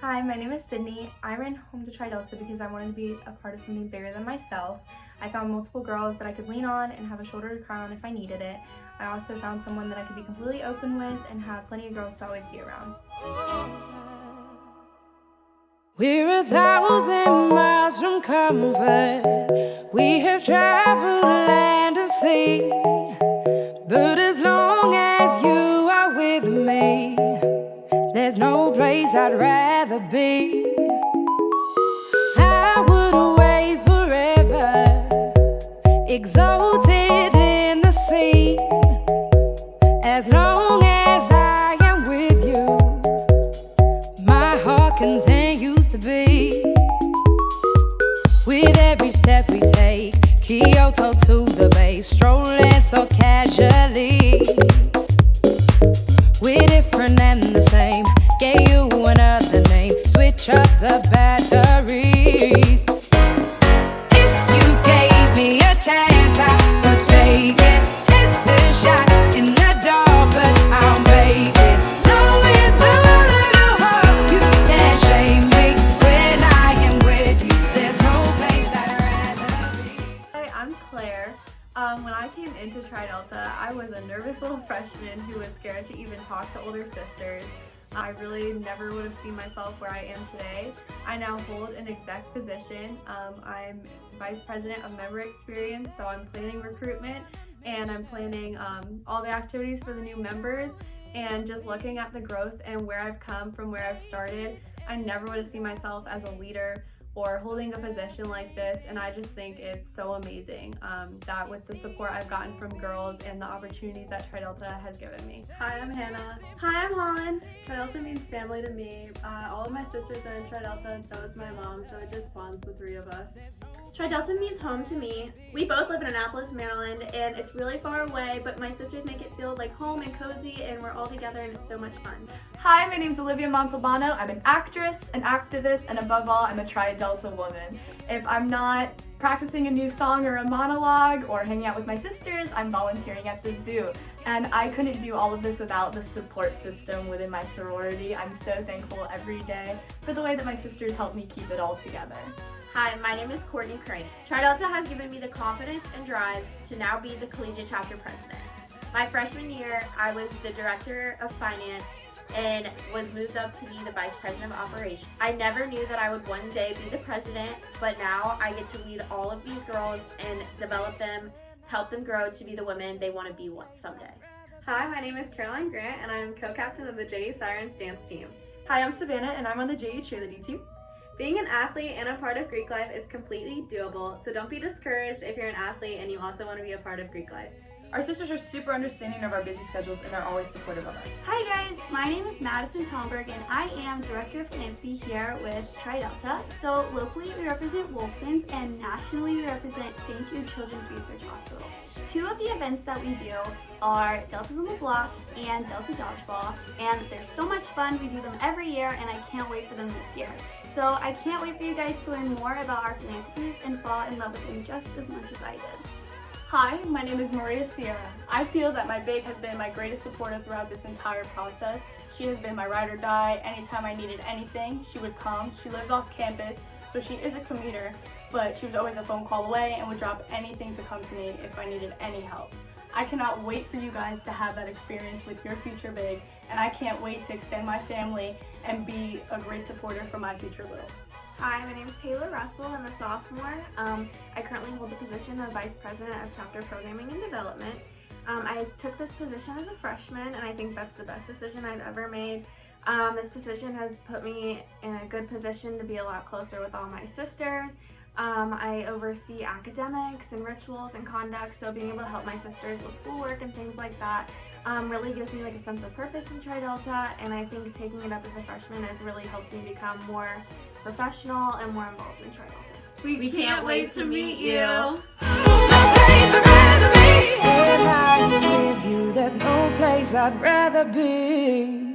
Hi, my name is Sydney. I ran home to Tri Delta because I wanted to be a part of something bigger than myself. I found multiple girls that I could lean on and have a shoulder to cry on if I needed it. I also found someone that I could be completely open with and have plenty of girls to always be around. We're 1,000 miles from comfort. We have traveled land and sea. But as long as you are with me, there's no place I'd rather be. I would away forever, exalted in the sea. As long as I am with you, my heart continues to beat. With every step we take, Kyoto to the bay, strolling so casually. We're different and the same, gave you another name, switch up the batteries. If you gave me a chance, I would take it. It's a shot in the dark, but I'll make it. Knowing the little heart, you can't shame me. When I am with you, there's no place I'd rather be. Hi, I'm Claire. When I came into Tri Delta, I was a nervous little freshman who was scared to even talk to older sisters. I really never would have seen myself where I am today. I now hold an exec position. I'm Vice President of Member Experience, so I'm planning recruitment and I'm planning all the activities for the new members. And just looking at the growth and where I've come from where I've started, I never would have seen myself as a leader or holding a position like this, and I just think it's so amazing that with the support I've gotten from girls and the opportunities that Tri Delta has given me. Hi, I'm Hannah. Hi, I'm Holland. Tri Delta means family to me. All of my sisters are in Tri Delta and so is my mom, so it just bonds the three of us. Tri Delta means home to me. We both live in Annapolis, Maryland, and it's really far away, but my sisters make it feel like home and cozy, and we're all together and it's so much fun. Hi, my name's Olivia Montalbano. I'm an actress, an activist, and above all, I'm a Tri Delta woman. If I'm not practicing a new song or a monologue or hanging out with my sisters, I'm volunteering at the zoo. And I couldn't do all of this without the support system within my sorority. I'm so thankful every day for the way that my sisters help me keep it all together. Hi, my name is Courtney Crane. Tri Delta has given me the confidence and drive to now be the collegiate chapter president. My freshman year, I was the director of finance and was moved up to be the vice president of operations. I never knew that I would one day be the president, but now I get to lead all of these girls and develop them, help them grow to be the women they want to be someday. Hi, my name is Caroline Grant and I'm co-captain of the JU Sirens dance team. Hi, I'm Savannah, and I'm on the JU cheerleading team. Being an athlete and a part of Greek life is completely doable, so don't be discouraged if you're an athlete and you also want to be a part of Greek life. Our sisters are super understanding of our busy schedules and are always supportive of us. Hi guys, my name is Madison Tomberg and I am Director of Philanthropy here with Tri Delta. So locally we represent Wolfson's and nationally we represent St. Jude Children's Research Hospital. Two of the events that we do are Deltas on the Block and Delta Dodgeball, and they're so much fun. We do them every year and I can't wait for them this year. So I can't wait for you guys to learn more about our philanthropies and fall in love with them just as much as I did. Hi, my name is Maria Sierra. I feel that my babe has been my greatest supporter throughout this entire process. She has been my ride or die. Anytime I needed anything, she would come. She lives off campus, so she is a commuter, but she was always a phone call away and would drop anything to come to me if I needed any help. I cannot wait for you guys to have that experience with your future big, and I can't wait to extend my family and be a great supporter for my future little. Hi, my name is Taylor Russell. I'm a sophomore. I currently hold the position of Vice President of Chapter Programming and Development. I took this position as a freshman and I think that's the best decision I've ever made. This position has put me in a good position to be a lot closer with all my sisters. I oversee academics and rituals and conduct, so being able to help my sisters with schoolwork and things like that really gives me like a sense of purpose in Tri Delta, and I think taking it up as a freshman has really helped me become more professional and more involved in Tri Delta. We can't wait to meet you. When I'm with you, there's no place I'd rather be.